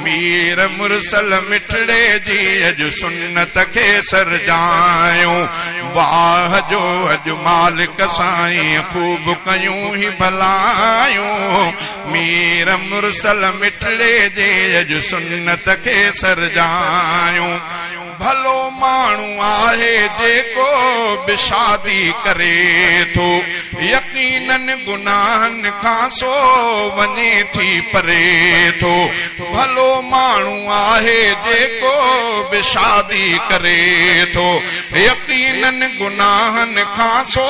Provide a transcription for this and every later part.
میر مرسل مٹھڑے جی اج سنت کے سرجایوں واہ جو اج مالک سائیں خوب کیوں ہی بھلایوں میر مرسل مٹھڑے جی اج سنت کے سرجایوں بھلو مانو آہے جے کو بشادی کرے تو یقیناً گناہن کھاسو ونی تھی پرے تو بھلو مانو آہے جے کو بشادی کرے تو یقیناً گناہن کھاسو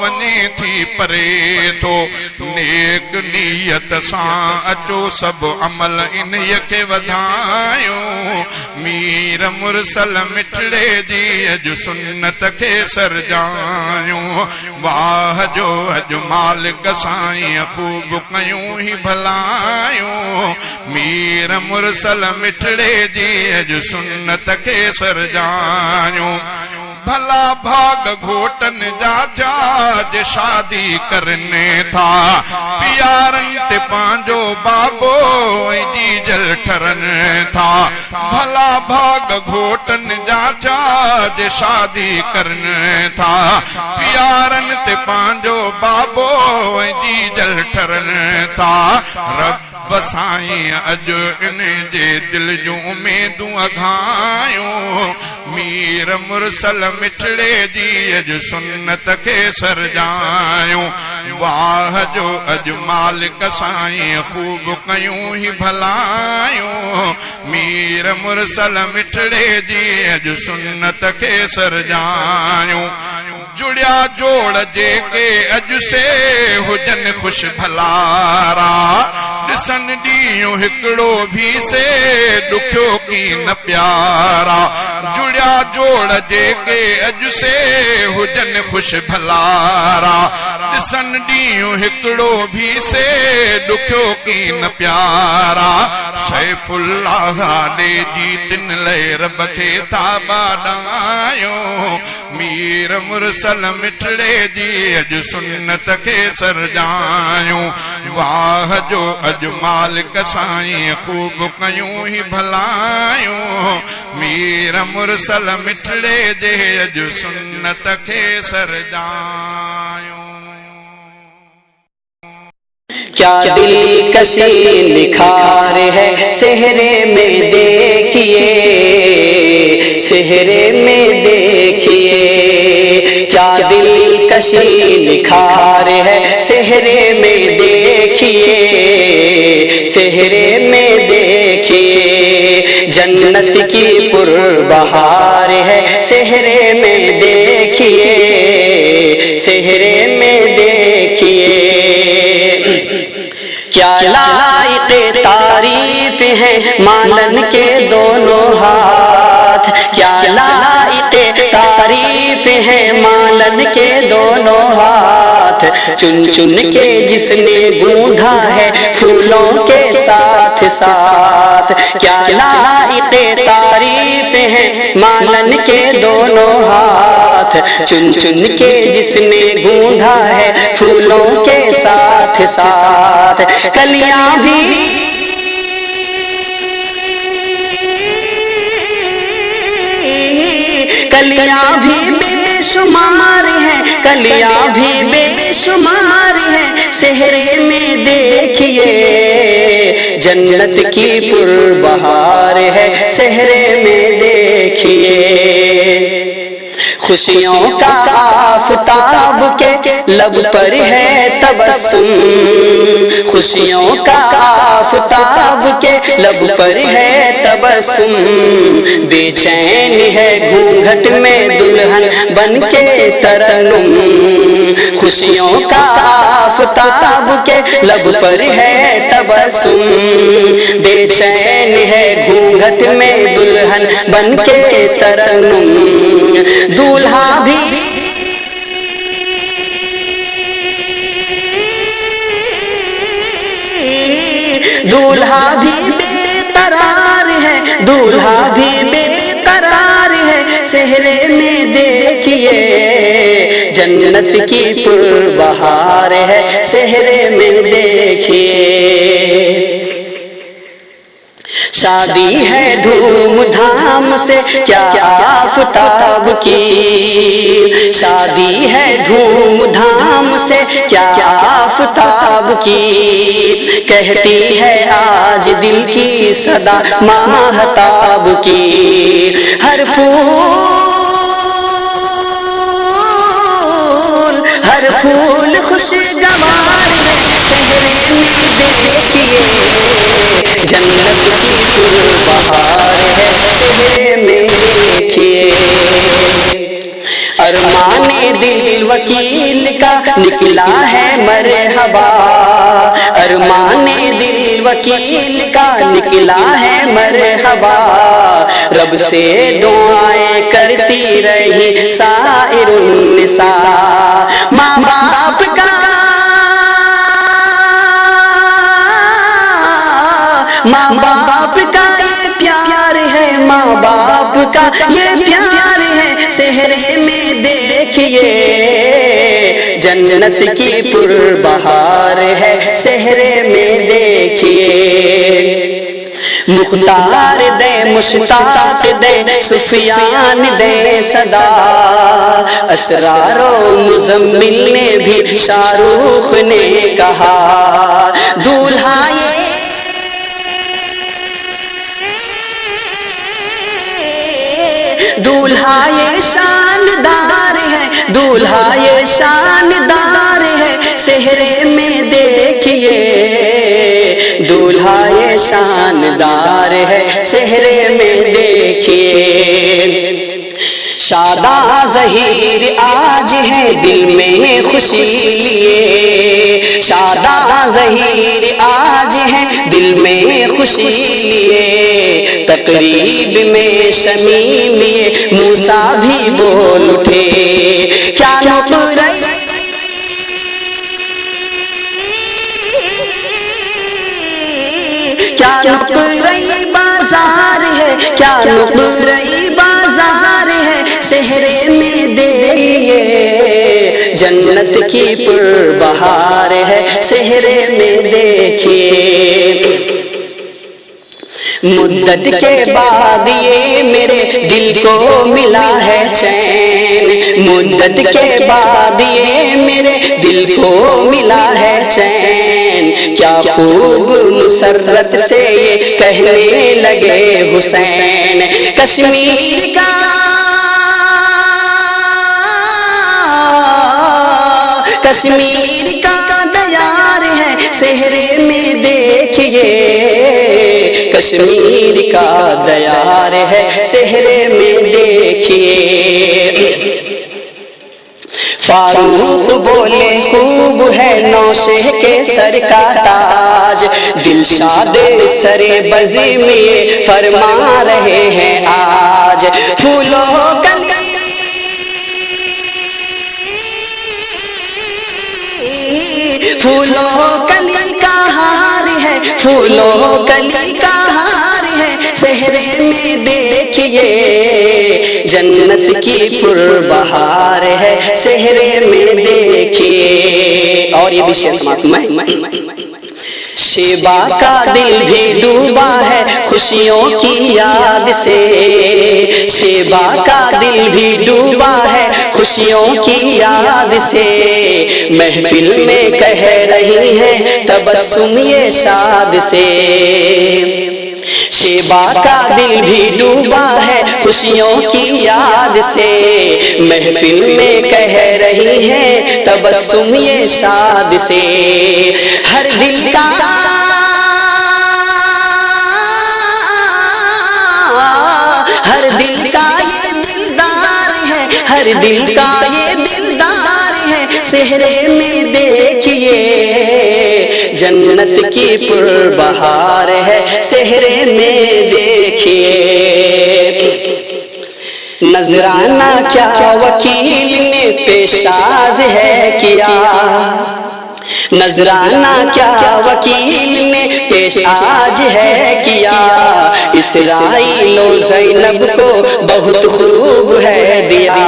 ونی تھی پرے تو نیک نیت ساں اچو سب عمل ان یکے ودھائیوں میر مرسل مٹھڑے جی اج سنت کے سرجایوں واہ جو اج مالک سائیں خوب کیوں ہی بھلایوں میر مرسل مٹھڑے جی اج سنت کے سرجایوں بھلا بھاگ گھوٹن جا جاج شادی کرنے تھا پیارن تے پانجو بابو جی جل ٹھرن تھا بھلا بھاگ گھوٹن جا جاج شادی کرنے تھا پیارن تے پانجو بابو جی جل ٹھرن تھا رب سائیں اج ان جے دل جو امیدوں اگھایوں میر مرسل مٹھڑے جی اج سنت کے سرجایوں واہ جو اج مالک سائیں خوب کیوں ہی بھلایوں میر مرسل مٹھڑے جی اج سنت کے سرجایوں جڑیا جوڑ جے کے اج سے ہوجن خوش بھلارا ڈسن ڈیوں ہکڑو بھی سے دکھو کی نہ پیارا جڑیا جوڑ جے کے اج سے ہوجن خوش بھلارا ڈسن ڈیوں ہکڑو بھی سے دکھو کی نہ پیارا سیف اللہ دے جیتن لے رب کے تابا ڈایوں میر مرسل مٹھڑے جی اج سنت کے سرجایوں واہ جو اج مالک سائیں خوب کیوں ہی بھلایوں میر مرسل مٹھڑے جی اج سنت کے سرجایوں کیا دل کشی نکھار ہے سہرے میں دیکھیے سہرے میں دیکھیے کیا دل کشی نکھار ہے سہرے میں دیکھیے سہرے میں دیکھیے جنت کی پر بہار ہے سہرے میں دیکھیے سہرے میں دیکھیے کیا لائق تعریف ہے مالن کے دونوں ہاتھ کیا لائق تعریف ہے مالن کے دونوں ہاتھ چن چن کے جس نے گوندا ہے پھولوں کے ساتھ ساتھ کیا لائق تعریف ہے مالن کے دونوں ہاتھ چن چن کے جس نے گوندا ہے پھولوں کے ساتھ ساتھ کلیاں بھی بے شمار ہیں کلیاں بھی بے شمار ہیں سہرے میں دیکھیے جنت کی پر بہار ہے سہرے میں دیکھیے خوشیوں کا آفتاب کے لب پر ہے تبسم خوشیوں کا آفتاب کے لب پر ہے تبسم بے چین ہے گھونگھٹ میں دلہن بن کے ترنم خوشیوں کا آفتاب کے لب پر ہے تبسم بے چین ہے گھونگھٹ میں دلہن بن کے ترنم دولہا بھی بے قرار ہے دولہا بھی بے قرار ہے سہرے میں دیکھیے جنت کی پر بہار ہے سہرے میں دیکھیے شادی ہے دھوم دھام سے کیا آفتاب کی، شادی ہے دھوم دھام سے کیا آفتاب کی، کہتی ہے آج دل کی صدا ماہتاب کی، ہر پھول خوشگوار ہے چہرے میں دیکھیے، جنت کی بہار ہے چہرے میں دیکھیے، ارمان دل وکیل کا نکلا ہے مرحبا، ارمان دل وکیل کا نکلا ہے مرحبا، رب سے دعائیں کرتی رہی سائر النساء، ماں باپ کا یہ پیار ہے، ماں باپ کا یہ پیار ہے صحرے میں دیکھیے، جنت کی پربہار ہے صحرے میں دیکھیے، مختار دے مشتاق دے سفیان دے صدا، اسرار و مزمل نے بھی شاہ رخ نے کہا، دولہا یہ شاندار ہے، دولہا یہ شاندار ہے صحرے میں دیکھیے، دولہا یہ شاندار ہے صحرے میں دیکھیے، شاداں ظہیر آج ہے دل میں خوشی لیے، شاداں ظہیر آج ہے دل میں خوشی لیے، تقریب میں شمیم موسیٰ بھی بول اٹھے، کیا نقرئی بازار ہے، کیا نقرئی بازار ہے صحرے میں دیکھیے، جنت کی پربہار ہے صحرے میں دیکھیے، مدت کے بعد یہ میرے دل کو ملا ہے چین، مدت کے بعد یہ میرے دل کو ملا ہے چین، کیا خوب مسرت سے یہ کہنے لگے حسین، کشمیر کا دیار ہے صحرے میں دیکھیے، کشمیر کا دیار ہے صحرے میں دیکھیے، فاروق بولے خوب ہے نوشہ کے سر کا تاج، دلشاد سرے بزی میں فرما رہے ہیں آج، پھولوں کلی کا ہار ہے، پھولوں کلی کا ہار ہے صحرے میں دیکھیے، جنت کی پربہار ہے صحرے میں دیکھیے، اور یہ بھی شعر سماعت میں، شیبہ کا دل بھی ڈوبا ہے خوشیوں کی یاد سے، شیبہ کا دل بھی ڈوبا ہے خوشیوں کی یاد سے، محفل میں کہہ رہی ہیں تبسم یہ شاد سے، شیبہ کا دل بھی ڈوبا ہے خوشیوں کی یاد سے، محفل میں کہہ رہی ہے تبسم یہ شاد سے، ہر دل کا یہ دلدار ہے، ہر دل کا یہ دلدار ہے صحرے میں دیکھیے، جنت کی پربہار ہے صحرے میں دیکھیے، نذرانہ کیا وکیل نے پیشاز ہے کیا، نذرانہ کیا وکیل نے پیش آج ہے کیا، اسرائیل و زینب کو بہت خوب ہے دیا،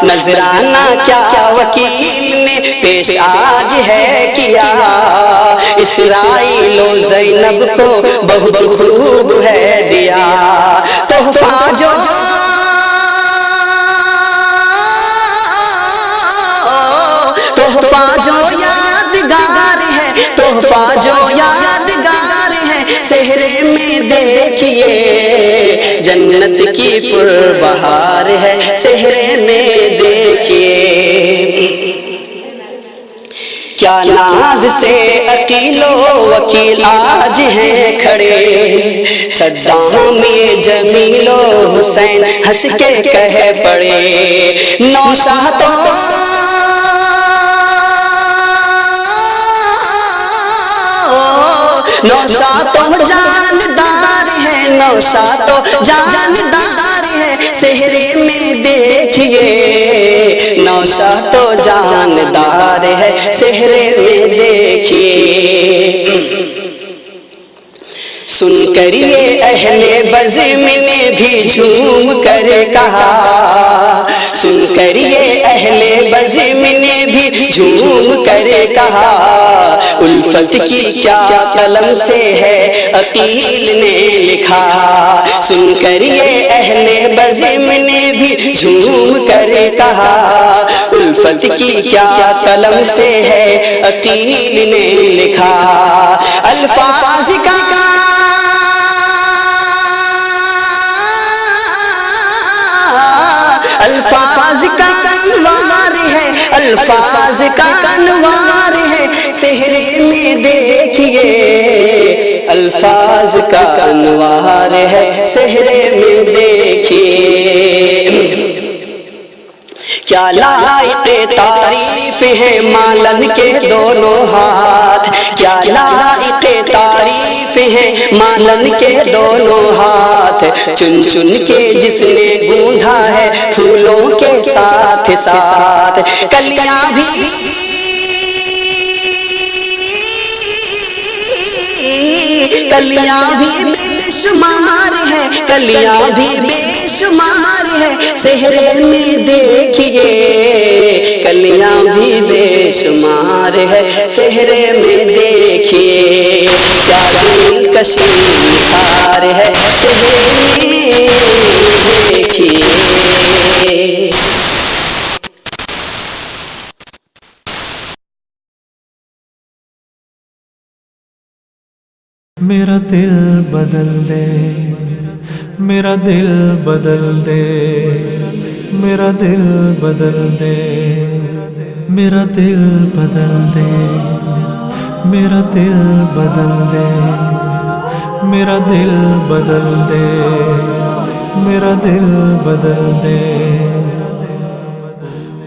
نذرانہ کیا وکیل نے پیش آج ہے کیا، اسرائیل و زینب کو بہت خوب ہے دیا، تحفہ جو یادگار ہے، تحفہ جو یادگار ہے، صحرے میں دیکھیے جنت کی پربہار ہے، صحرے میں دیکھیے کیا ناز سے عقیل و وکیل آج ہیں کھڑے، صدام یہ جمیل و حسین ہنس کے کہہ پڑے، نوشاہ تو جاندار ہے، نوشاہ تو جاندار ہے، صحرے میں دیکھیے نوشاہ تو جاندار ہے، صحرے میں دیکھیے سن کر یہ اہل بزم نے بھی جھوم کر کہا، سن کر یہ اہل بزم نے بھی جھوم کر کہا، الفت کی کیا قلم سے ہے عقیل نے لکھا، سن کر یہ اہل بزم نے بھی جھوم کر کہا، الفت کی کیا قلم سے ہے عقیل نے لکھا، الفاظ کا انوار ہے، الفاظ کا انوار ہے، صحرے میں دیکھیے الفاظ کا انوار ہے، صحرے میں دیکھیے کیا لائق تعریف ہے مالن کے دونوں ہاتھ، کیا لائق تعریف ہے مالن کے دونوں ہاتھ، چن چن کے جس نے گوندا ہے پھولوں کے ساتھ ساتھ، کلیاں بھی بے شمار ہے، کلیاں بھی بے شمار ہے، صحرے میں دیکھیے کلیاں بھی بے شمار ہے، صحرے میں دیکھیے کیا دلکش نثار ہے، صحرے میں دیکھیے میرا دل بدل دے، میرا دل بدل دے، میرا دل بدل دے، میرا دل بدل دے، میرا دل بدل دے، میرا دل بدل دے، میرا دل بدل دے،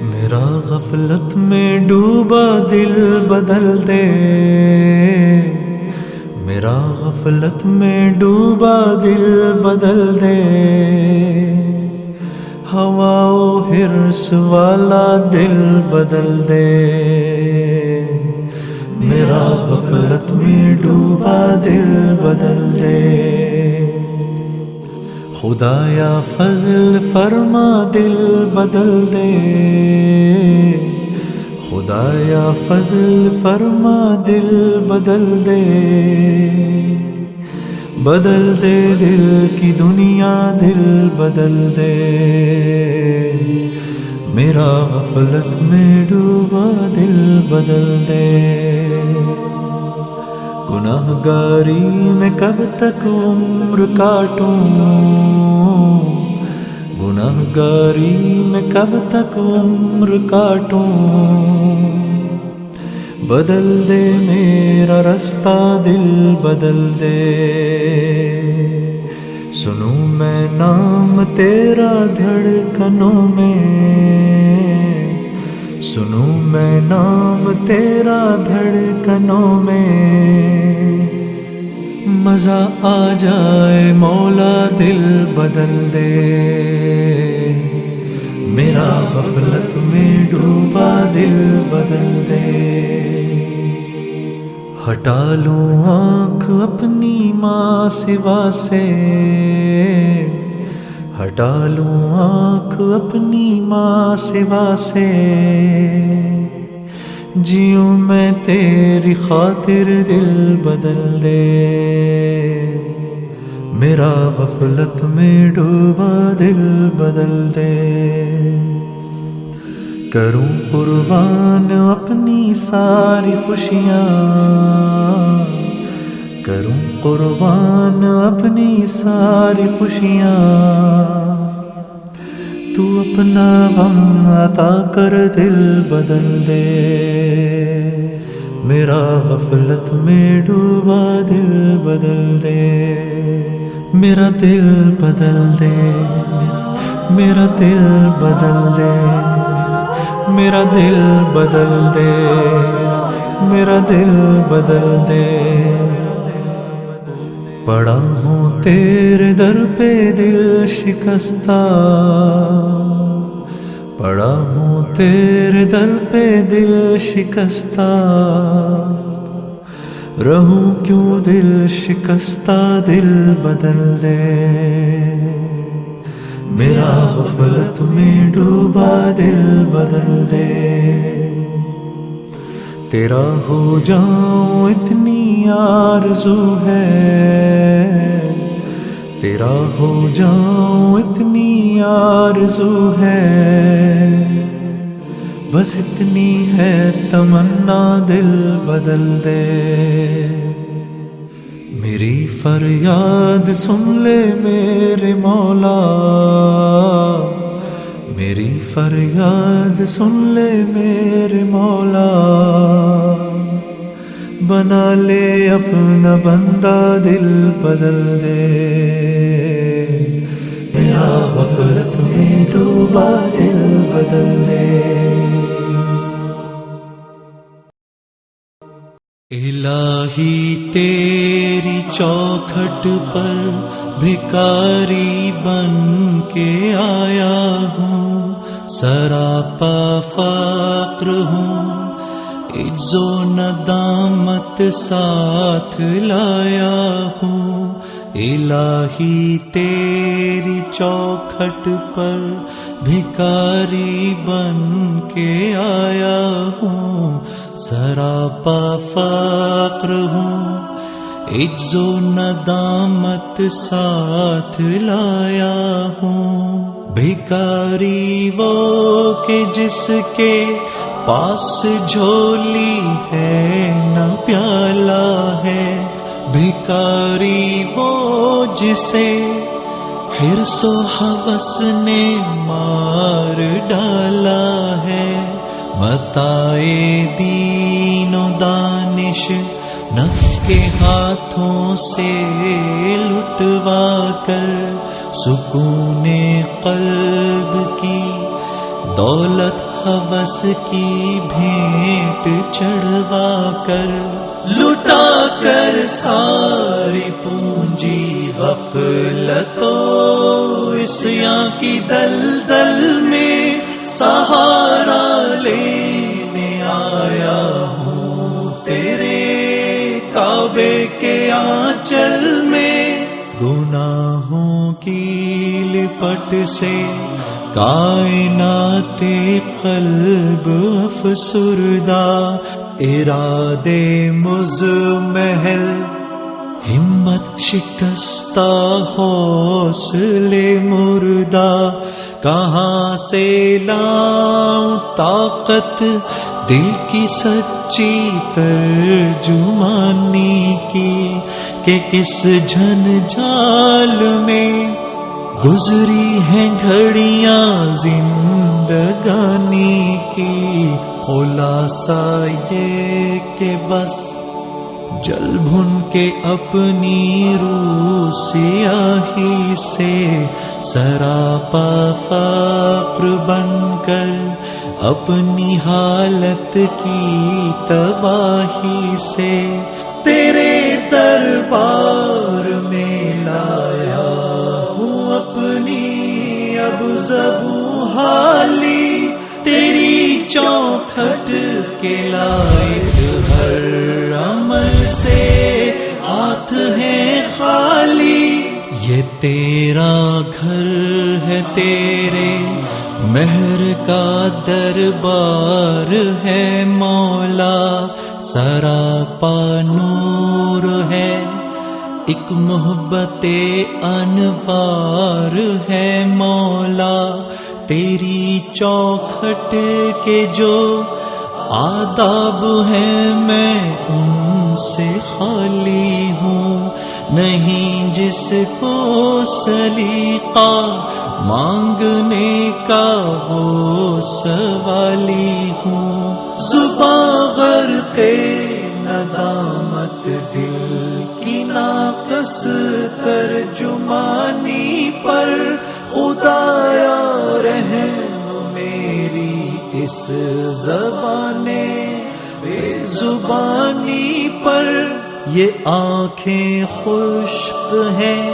میرا غفلت میں ڈوبا دل بدل دے، میرا غفلت میں ڈوبا دل بدل دے، ہوا و حرص والا دل بدل دے، میرا غفلت میں ڈوبا دل بدل دے، خدایا فضل فرما دل بدل دے، خدایا فضل فرما دل بدل دے، بدل دے دل کی دنیا دل بدل دے، میرا غفلت میں ڈوبا دل بدل دے، گناہ گاری میں کب تک عمر کاٹوں، گناہ گاری میں کب تک عمر کاٹوں، بدل دے میرا رستہ دل بدل دے، سنوں میں نام تیرا دھڑکنوں میں، سنوں میں نام تیرا دھڑکنوں میں، مزہ آ جائے مولا دل بدل دے، میرا غفلت میں ڈوبا دل بدل دے، ہٹا لوں آنکھ اپنی ماں سوا سے، ہٹا لوں آنکھ اپنی ماں سوا سے، جیوں میں تیری خاطر دل بدل دے، میرا غفلت میں ڈوبا دل بدل دے، کروں قربان اپنی ساری خوشیاں، کروں قربان اپنی ساری خوشیاں، تو اپنا غم عطا کر دل بدل دے، میرا غفلت میں ڈوبا دل بدل دے، میرا دل بدل دے، میرا دل بدل دے، میرا دل بدل دے، میرا دل بدل دے، پڑا ہوں تیرے در پہ دل شکستہ، پڑا ہوں تیرے در پہ دل شکستہ، رہوں کیوں دل شکستہ دل بدل دے، میرا غفلت میں ڈوبا دل بدل دے، تیرا ہو جاؤں اتنی آرزو ہے، تیرا ہو جاؤں اتنی آرزو ہے، بس اتنی ہے تمنا دل بدل دے، میری فریاد سن لے میرے مولا، میری فریاد سن لے میرے مولا، بنا لے اپنا بندہ دل بدل دے، میرا غفلت میں ڈوبا دل بدل دے، الہی تیری چوکھٹ پر بھکاری بن کے آیا ہوں، سراپا فقر ہوں، عجز و ندامت ساتھ لایا ہوں، الہی تیری چوکھٹ پر بھکاری بن کے آیا ہوں، سراپا فقر ہوں، عجز و ندامت ساتھ لایا ہوں، بھکاری وہ کہ جس کے پاس جھولی ہے نہ پیالہ ہے، بھکاری وہ جسے حرص و ہوس نے مار ڈالا ہے، متاع دین و دانش نفس کے ہاتھوں سے لٹوا کر، سکون قلب کی دولت ہوس کی بھینٹ چڑھوا کر، لٹا کر ساری پونجی غفلت و عصیاں کی دلدل میں سہارا لینے آیا ہوں تیرے کعبے کے آنچل میں، گناہوں کی لپٹ سے کائنات قلب افسردہ، ارادے مزمحل ہمت شکستہ حوصلے مردہ، کہاں سے لاؤں طاقت دل کی سچی ترجمانی کی، کہ کس جھنجھال میں گزری ہیں گھڑیاں زندگانی کی، خلاصہ یہ کہ بس جل بھن کے اپنی روح سیاہی سے، سراپا فقر بن کر اپنی حالت کی تباہی سے، تیرے دربار میں لایا ہوں اپنی اب زبوں حالی، تیری چوکھٹ کے لائق ہر عمل سے ہاتھ ہیں خالی، یہ تیرا گھر ہے، تیرے مہر کا دربار ہے مولا، سراپا نور ہے، ایک محبت انوار ہے مولا، تیری چوکھٹ کے جو آداب ہیں میں ان سے خالی ہوں، نہیں جس کو سلیقہ مانگنے کا وہ سوالی ہوں، زباں غرقِ ندامت دل کی ناقص ترجمانی پر، خدایا رحم میری اس زبان بے زبانی پر، یہ آنکھیں خشک ہیں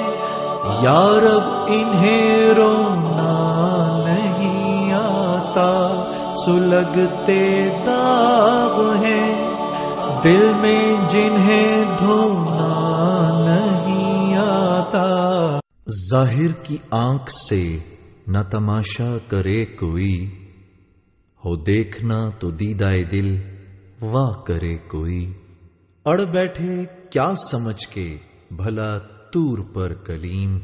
یا رب انہیں رونا نہیں آتا، سلگتے داغ ہیں دل میں جنہیں دھونا نہیں آتا، ظاہر کی آنکھ سے نہ تماشا کرے کوئی، ہو دیکھنا تو دیدائے دل واہ کرے کوئی، اڑ بیٹھے کیا سمجھ کے بھلا طور پر کلیم،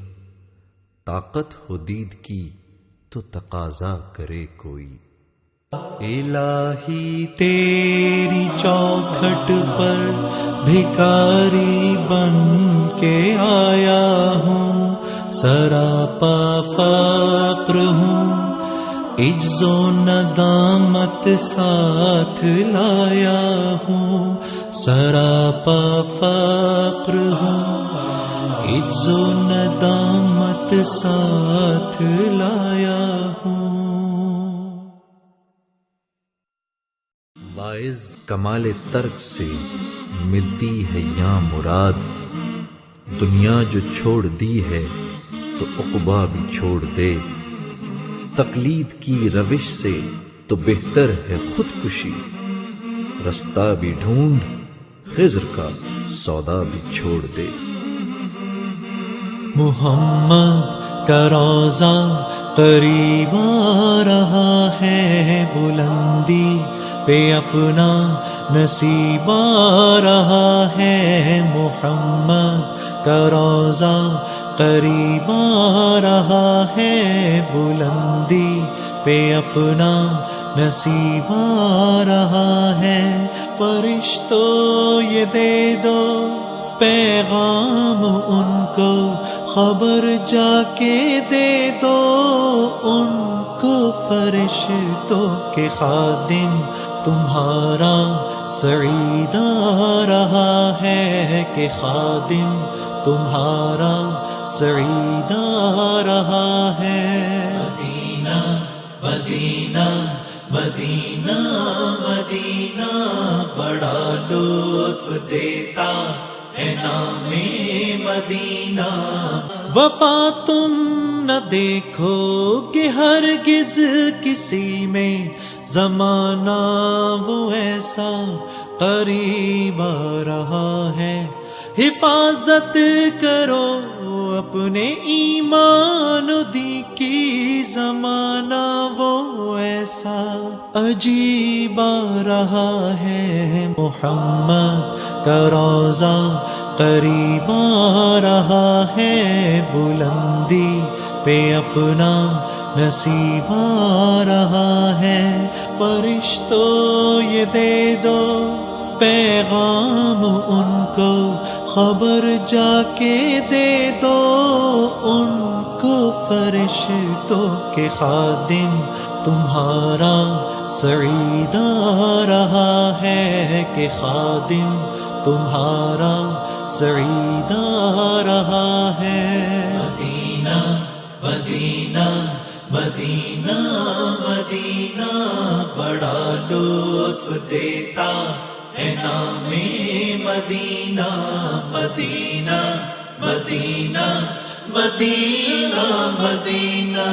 طاقت ہو دید کی تو تقاضا کرے کوئی، الہی تیری چوکھٹ پر بھکاری بن کے آیا ہوں، سراپا فقر ہوں، عجز و ندامت ساتھ لایا ہوں، سراپا فقر ہوں، عجز و ندامت ساتھ لایا ہوں۔ واعظ کمال ترک سے ملتی ہے یا مراد، دنیا جو چھوڑ دی ہے تو عقبیٰ بھی چھوڑ دے، تقلید کی روش سے تو بہتر ہے خودکشی، رستہ بھی ڈھونڈ خضر کا سودا بھی چھوڑ دے، محمد کا روضہ قریب آ رہا ہے، بلندی پہ اپنا نصیب آ رہا ہے، محمد کا روضہ قریب آ رہا ہے، بلندی پہ اپنا نصیب آ رہا ہے، فرشتوں یہ دے دو پیغام ان کو، خبر جا کے دے دو ان کو، فرشتوں کے خادم تمہارا سعید آ رہا ہے، کہ خادم تمہارا سعید آ رہا ہے، مدینہ مدینہ مدینہ مدینہ بڑا لطف دیتا ہے نام مدینہ، وفا تم نہ دیکھو کہ ہرگز کسی میں، زمانہ وہ ایسا قریب آ رہا ہے، حفاظت کرو اپنے ایمان دی کی، زمانہ وہ ایسا عجیب آ رہا ہے، محمد کا روضہ قریب آ رہا ہے، بلندی پہ اپنا نصیب آ رہا ہے، فرشتوں یہ دے دو پیغام ان کو، خبر جا کے دے دو ان کو، فرشتوں کے خادم تمہارا سعید آ رہا ہے، کہ خادم تمہارا سعید آ رہا ہے، مدینہ مدینہ مدینہ مدینہ بڑا لطف دیتا ہے نام مدینہ، مدینہ مدینہ مدینہ مدینہ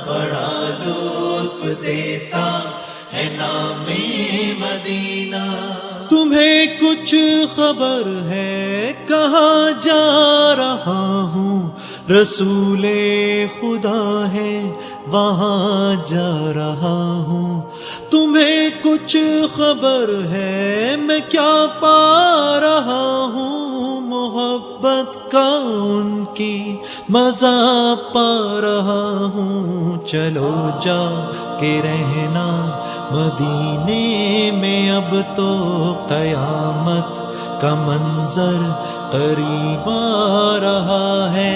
بڑا لطف دیتا ہے نام مدینہ، تمہیں کچھ خبر ہے کہاں جا رہا ہوں، رسول خدا ہے وہاں جا رہا ہوں. تمہیں کچھ خبر ہے میں کیا پا رہا ہوں؟ محبت کا ان کی مزہ پا رہا ہوں. چلو جا کے رہنا مدینے میں، اب تو قیامت کا منظر قریب آ رہا ہے.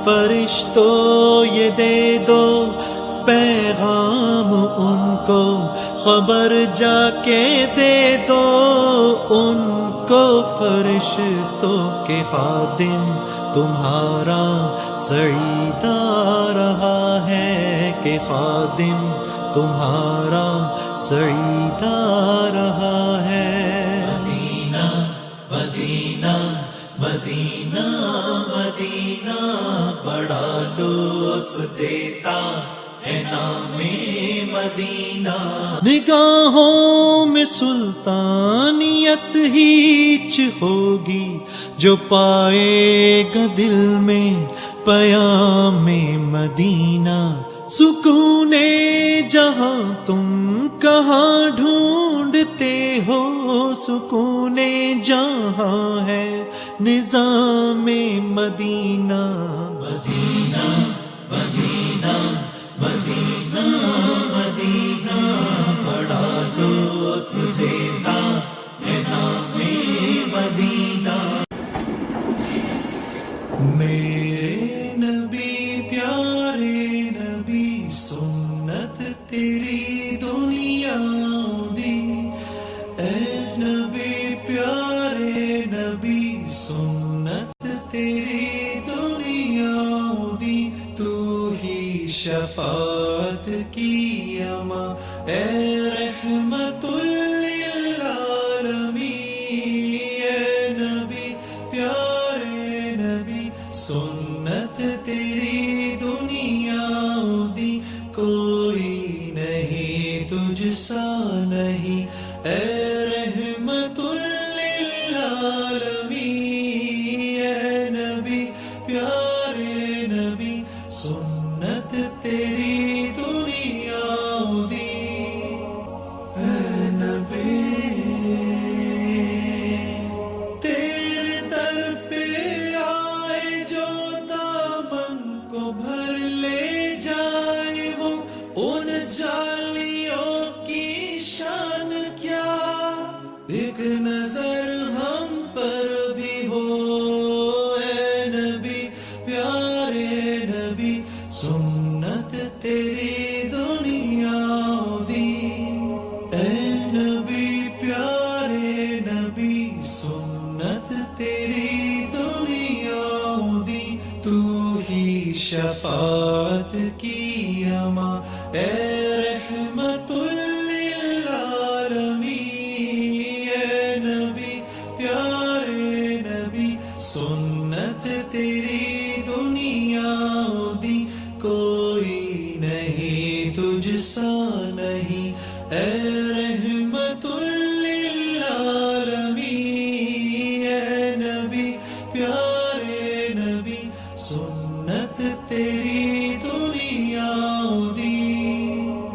فرشتوں یہ دے دو پیغام ان کو، خبر جا کے دے دو ان کو. فرشتوں کے خادم تمہارا سعید آ رہا ہے، کہ خادم تمہارا سعید آ رہا ہے. مدینہ مدینہ مدینہ مدینہ بڑا لطف دیتا ہے نام مدینہ. نگاہوں میں سلطانیت ہیچ ہوگی جو پائے گا دل میں پیام مدینہ. سکون جہاں تم کہاں ڈھونڈتے ہو، سکون جہاں ہے نظام مدینہ. مدینہ مدینہ مدینہ مدینہ بڑا لطف دیتا ہے نام مدینہ. میرے نبی پیارے نبی سنت تیری دنیا دی. اے نبی پیارے نبی سنت تیری دنیا دی. تو ہی شفاعت کی اما اے رحمت للعالمین. اے نبی پیارے نبی سنت تیری دنیا دی. کوئی نہیں تجھ سا نہیں اے رحمت للعالمین. اے نبی پیارے نبی سنت تیری دنیا دی. اے نبی تیرے در پہ آئے جو دامن کو بھر لے جائے، وہ ان جالیوں کی شان کیا. ایک نظر ہم پر بھی ہو اے نبی پیارے نبی سنت تیری دنیا دی. اے نبی پیارے نبی سنت تیری دنیا دی. تو ہی شفاعت کی اما اے رحمت للعالمین. اے نبی پیارے نبی سنت تیری دنیا دی. کوئی نہیں تجھ سا نہیں اے رحمت للعالمین. اے نبی پیارے نبی سنت تیری دنیا دی.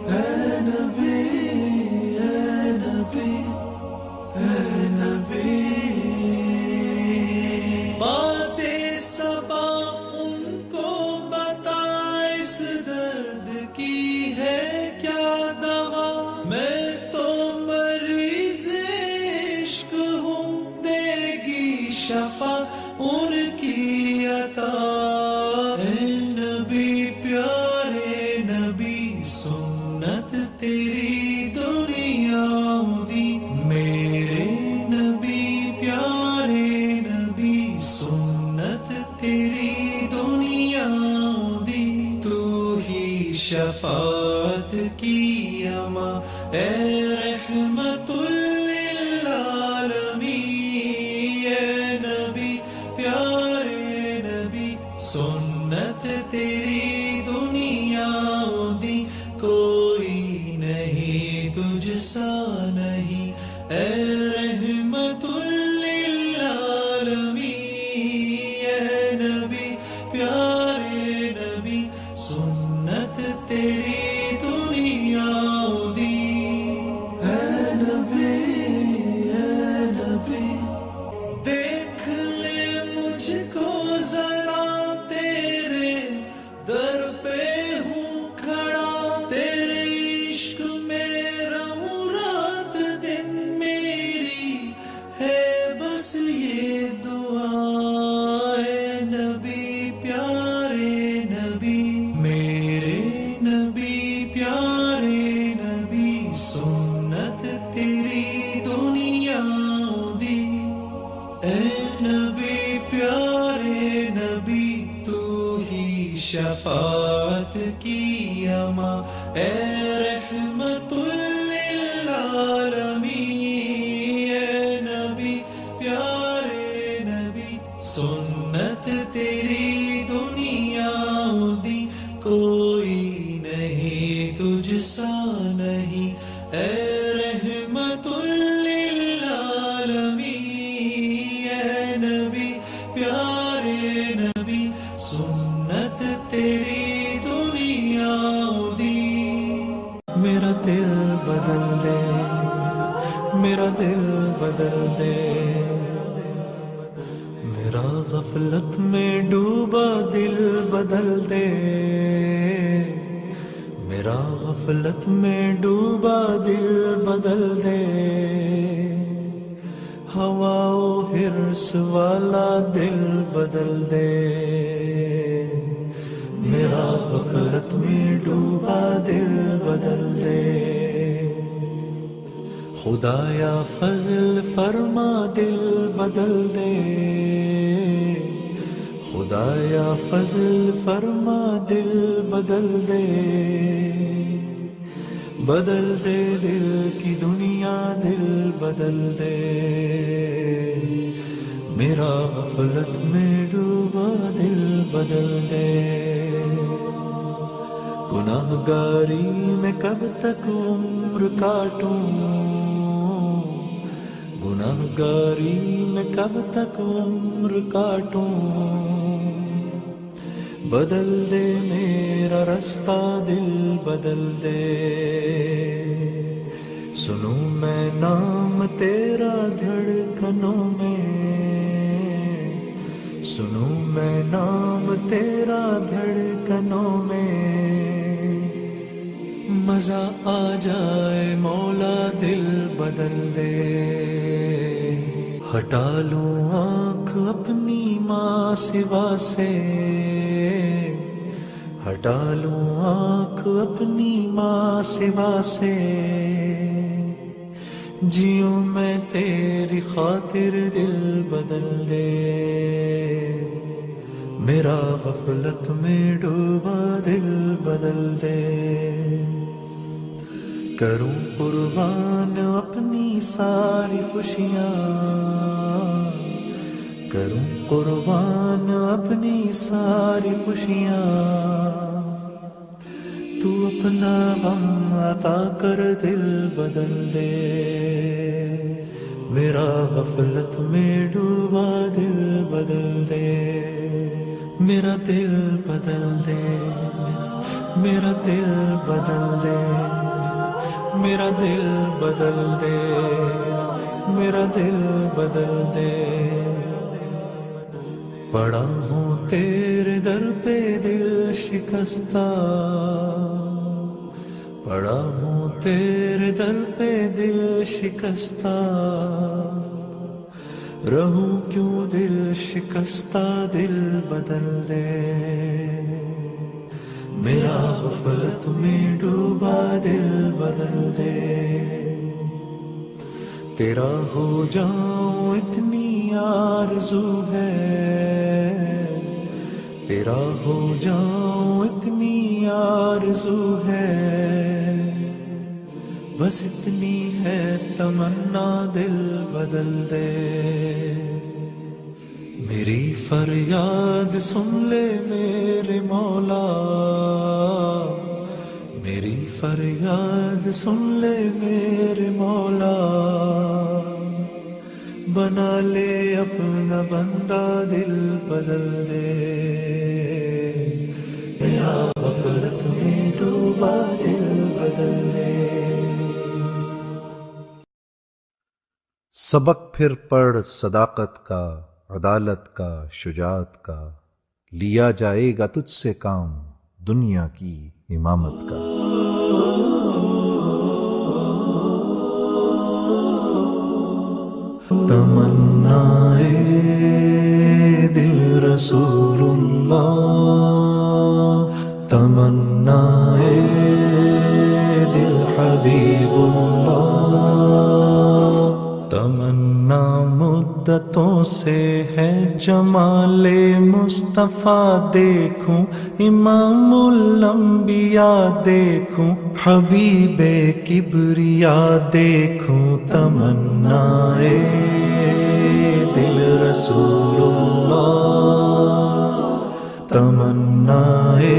اے نبی اے نبی اے نبی. بات صبا ان کو بتا اس درد کی ہے کیا دوا. میں تو مریض عشق ہوں، دے گی شفا ان کی عطا. اے نبی پیارے نبی سنت تیری دنیا دی. میرے نبی پیارے نبی سنت تیری دنیا دی. تو ہی شفاعت کی اما اے رحمت للعالمین. اے نبی پیارے نبی سنت تیری دنیا دی. کوئی نہیں تجھ سا نہیں اے رحمت للعالمین. اے نبی پیارے شفاعت کی اما اے رحمت للعالمین، اے نبی پیارے نبی، سنت تیری دنیا دی کوئی نہیں تجھ سا نہیں، اے رحمت للعالمین، اے نبی پیارے نبی، سنت تیری دنیا دی۔ میرا دل بدل دے، میرا دل بدل دے، میرا غفلت میں ڈوبا دل بدل دے، میرا غفلت میں ڈوبا دل بدل دے، ہوا و حرص والا دل بدل دے، میرا غفلت میں ڈوبا دل بدل دے، خدایا فضل فرما دل بدل دے، خدایا فضل فرما دل بدل دے، بدل دے دل کی دنیا دل بدل دے، میرا غفلت میں ڈوبا دل بدل دے، گناہ گاری میں کب تک عمر کاٹوں، گناہ گاری میں کب تک عمر کاٹوں، بدل دے میرا رستہ دل بدل دے، سنوں میں نام تیرا دھڑکنوں میں، سنوں میں نام تیرا دھڑکنوں میں، مزہ آ جائے مولا دل بدل دے، ہٹا لوں آنکھ اپنی ماں سوا سے، ہٹا لوں آنکھ اپنی ماں سوا سے، جیوں میں تیری خاطر دل بدل دے، میرا غفلت میں ڈوبا دل بدل دے، کروں قربان اپنی ساری خوشیاں، کروں قربان اپنی ساری خوشیاں، تو اپنا غم عطا کر دل بدل دے، میرا غفلت میں ڈوبا دل بدل دے، میرا دل بدل دے، میرا دل بدل دے، میرا دل بدل دے، میرا دل بدل دے، پڑا ہوں تیرے در پہ دل شکستہ، پڑا ہوں تیرے در پہ دل شکستہ، رہوں کیوں دل شکستہ دل بدل دے، میرا غفلت میں ڈوبا دل بدل دے، تیرا ہو جاؤں اتنی آرزو ہے، تیرا ہو جاؤں اتنی آرزو ہے، بس اتنی ہے تمنا دل بدل دے، میری فریاد سن لے میرے مولا، میری فریاد سن لے میرے مولا، بنا لے اپنا بندہ دل بدل دے، میرا غفلت میں ڈوبا دل بدل دے۔ سبق پھر پڑھ صداقت کا، عدالت کا، شجاعت کا، لیا جائے گا تجھ سے کام دنیا کی امامت کا۔ تمنائے دل رسول اللہ، تمنائے دل حبیب اللہ، تمنا مدتوں سے ہے جمال مصطفیٰ دیکھوں، امام الانبیاء دیکھوں، حبیب کبریا دیکھوں، تمنائے دل رسول اللہ، تمنائے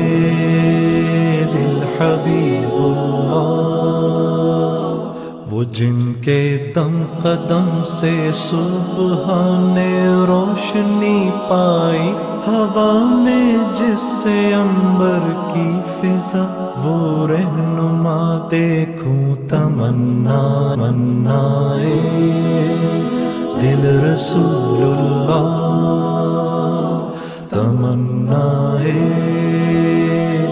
دل حبیب اللہ، وہ جن کے دم قدم سے صبح نے روشنی پائی، ہوا میں جس سے عنبر کی فضا، وہ رہنما دیکھوں، تمنائے دل رسول اللہ، تمنائے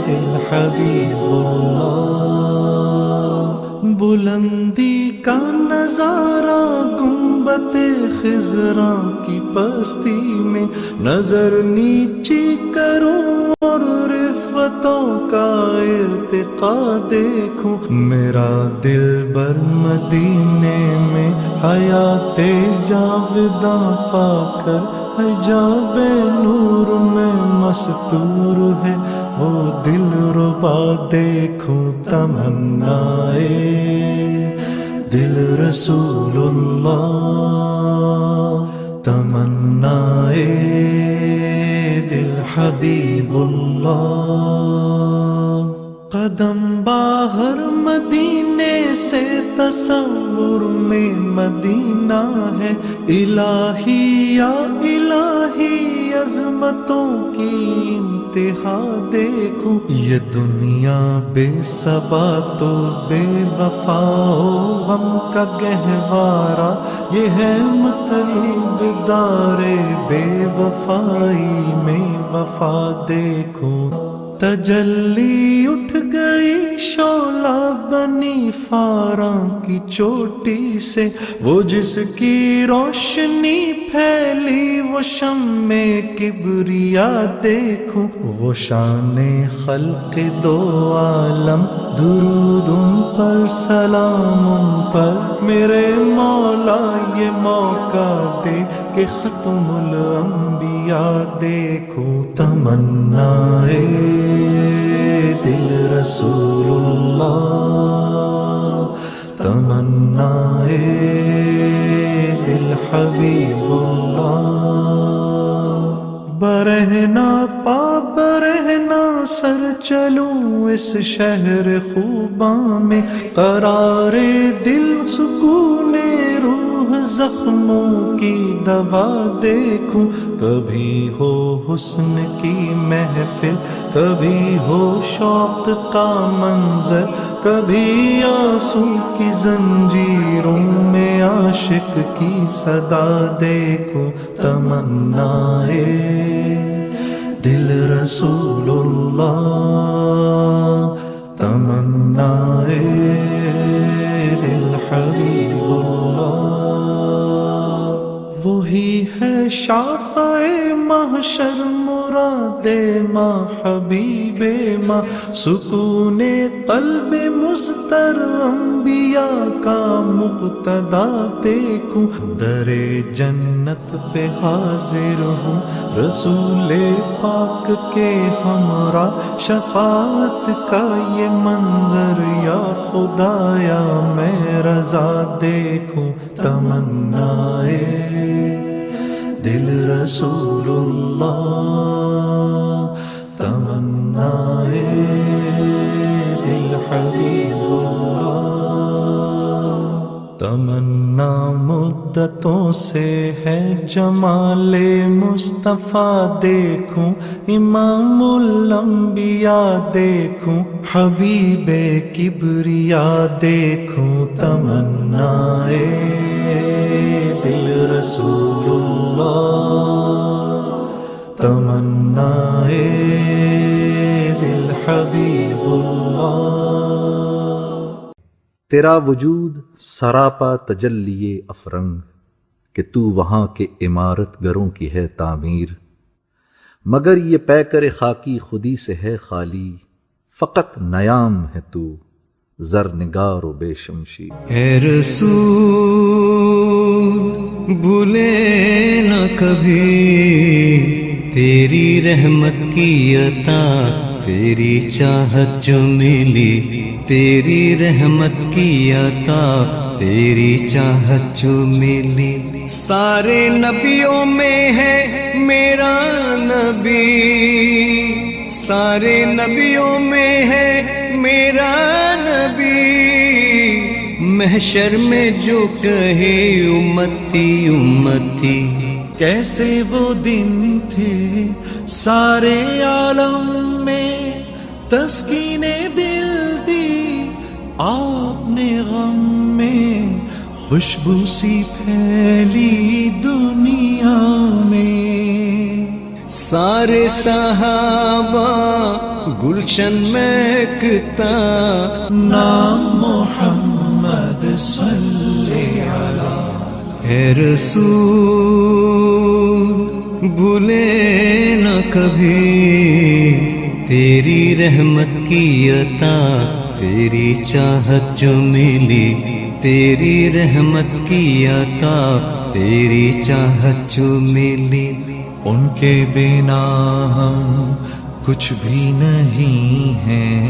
دل حبیب اللہ، بلندی کا نظارہ گنبد خضراء کی پستی میں، نظر نیچی کروں اور رفتوں کا ارتقا دیکھوں، میرا دل بر مدینے میں حیات جاوداں پا کر حجاب نور میں مستور ہے، وہ دل ربا دیکھوں، تمنائے دل رسول اللہ، تمنائے دل حبیب اللہ، قدم باہر مدینے سے تصور میں مدینہ ہے، الہی یا الہی عظمتوں کی انتہا دیکھوں، یہ دنیا بے صبا تو بے وفا غم کا گہوارہ، یہ ہے مطلب دار بے وفائی میں وفا دیکھوں، تجلی اٹھ گئی شعلہ بنی فاراں کی چوٹی سے، وہ جس کی روشنی پھیلی وہ شمع کبریا دیکھوں، وہ شان خلق دو عالم، درود ان پر سلام ان پر، میرے مولا یہ موقع دے کہ ختم الانبیاء دیکھوں، تمنائے دل رسول اللہ، تمنائے دل حبیب اللہ، برہنا پا برہنا سر چلوں اس شہر خوباں میں، قرار دل سکون روح زخموں کی دوا دیکھوں، کبھی ہو حسن کی محفل، کبھی ہو شوق کا منظر، کبھی آنسو کی زنجیروں میں عاشق کی صدا دیکھوں، تمنائے دل رسول اللہ، تمنائے دل حبیب اللہ، وہی ہے شافع محشر مراد ماں حبیب ماں، سکون قلب مضطر انبیاء کا مقتدا دیکھوں، در جنت پہ حاضر ہوں رسول پاک کے ہمراہ، شفاعت کا یہ منظر یا خدایا میں رضا دیکھوں، تمنائے دل رسول اللہ، تمنائے دل حبیب اللہ، تمنا مدتوں سے ہے جمال مصطفیٰ دیکھوں، امام الانبیاء دیکھوں، حبیب کبریا دیکھوں، تمنائے دل رسول اللہ، تمنائے دل حبیب اللہ، تیرا وجود سراپا تجلی افرنگ کہ تو وہاں کے عمارت گروں کی ہے تعمیر، مگر یہ پیکر خاکی خودی سے ہے خالی، فقط نیام ہے تو زر نگار و بے شمشیر۔ اے رسول بھولے نہ کبھی تیری رحمت کی عطا، تیری چاہت جو ملی، تیری رحمت کی عطا، تیری چاہت جو ملی۔ سارے نبیوں میں ہے میرا نبی، سارے نبیوں میں ہے میرا نبی، محشر میں جو کہے امتی امتی۔ کیسے وہ دن تھے سارے عالم میں تسکین دل دی آپ نے، غم میں خوشبو سی پھیلی دنیا میں۔ سارے صحابہ گلشن مہکتا، نام محمد صلی علی۔ اے رسول بھولے نہ کبھی تیری رحمت کی عطا، تیری چاہت جو ملی، تیری رحمت کی عطا، تیری چاہت جو ملی۔ ان کے بنا ہم کچھ بھی نہیں ہیں،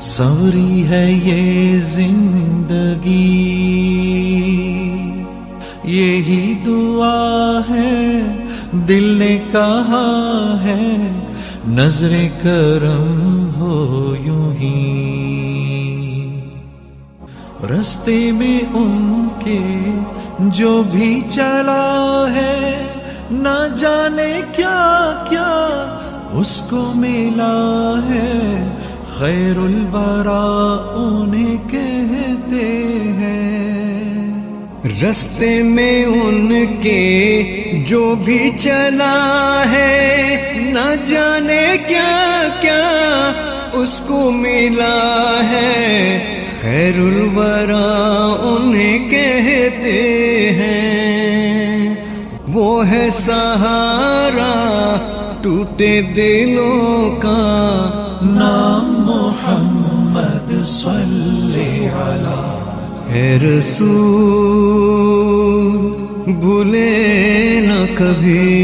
سوری ہے یہ زندگی، یہی دعا ہے دل نے کہا ہے، نظر کرم ہو یوں ہی۔ رستے میں ان کے جو بھی چلا ہے، نہ جانے کیا کیا اس کو ملا ہے، خیر الورا انہیں کہتے ہیں۔ رستے میں ان کے جو بھی چلا ہے، نہ جانے کیا کیا اس کو ملا ہے، خیر الورا انہیں کہتے ہیں۔ وہ ہے سہارا ٹوٹے دلوں کا، نام محمد صلی علی۔ اے رسول بھولے نہ کبھی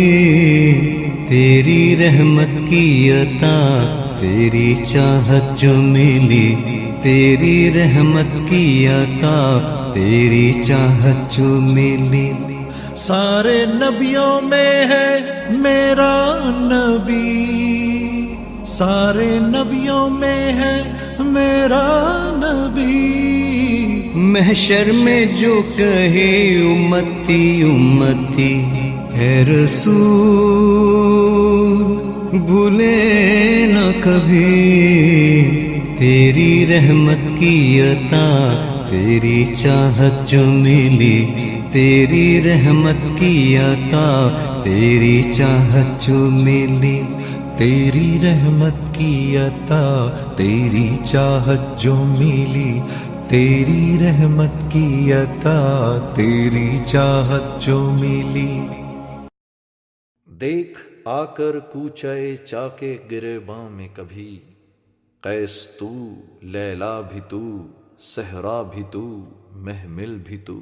تیری رحمت کی عطا، تیری چاہت جو ملی، تیری رحمت کی عطا، تیری چاہت جو ملی۔ سارے نبیوں میں ہے میرا نبی، سارے نبیوں میں ہے میرا نبی، محشر میں جو کہے امتی امتی۔ اے رسول بھولے نہ کبھی تیری رحمت کی عطا، تیری چاہت جو ملی، تیری رحمت کی عطا، تیری چاہت جو ملی۔ تیری رحمت کی عطا، تیری چاہت جو ملی، تیری رحمت کی عطا، تیری چاہت جو ملی۔ دیکھ آ کر کوچے چاکے گریباں میں کبھی، قیس تو، لیلا بھی تو، صحرا بھی تو، محمل بھی تو۔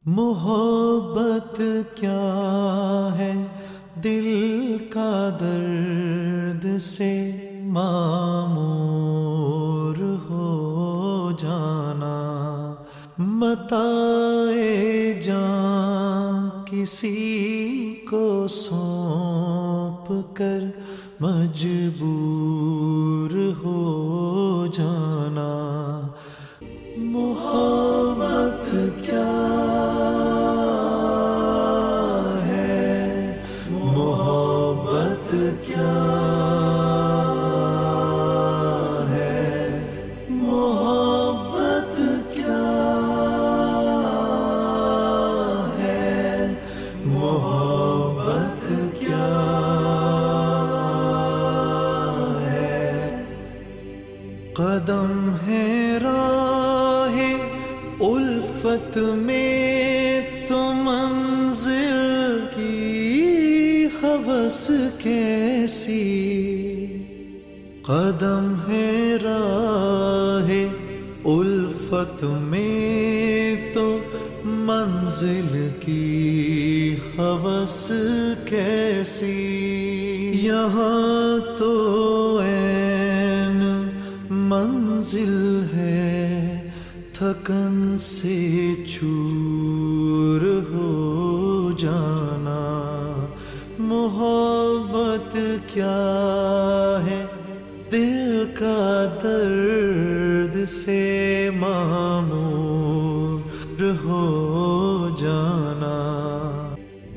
محبت کیا ہے دل کا درد سے معمور ہو جانا، متاع جان کسی کو سونپ کر مجبور ہو جانا۔ محبت کیا ہے، محبت کیا ہے، محبت کیا ہے، محبت کیا ہے۔ قدم ہے راہ الفت میں تو منزل کی ہوس کیسی، قدم ہے راہ الفت میں تو منزل کی ہوس کیسی، یہاں تو عین منزل ہے، تھکن سے چور ہو جانا۔ محبت کیا ہے، دل کا درد سے معمور ہو جانا۔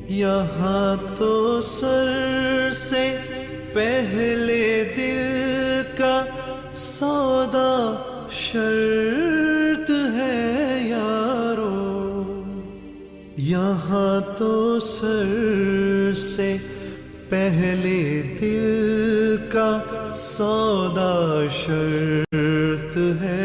یہاں تو سر سے پہلے دل کا سودا شرط ہے یارو، یہاں تو سر سے پہلے دل کا سودا شرط ہے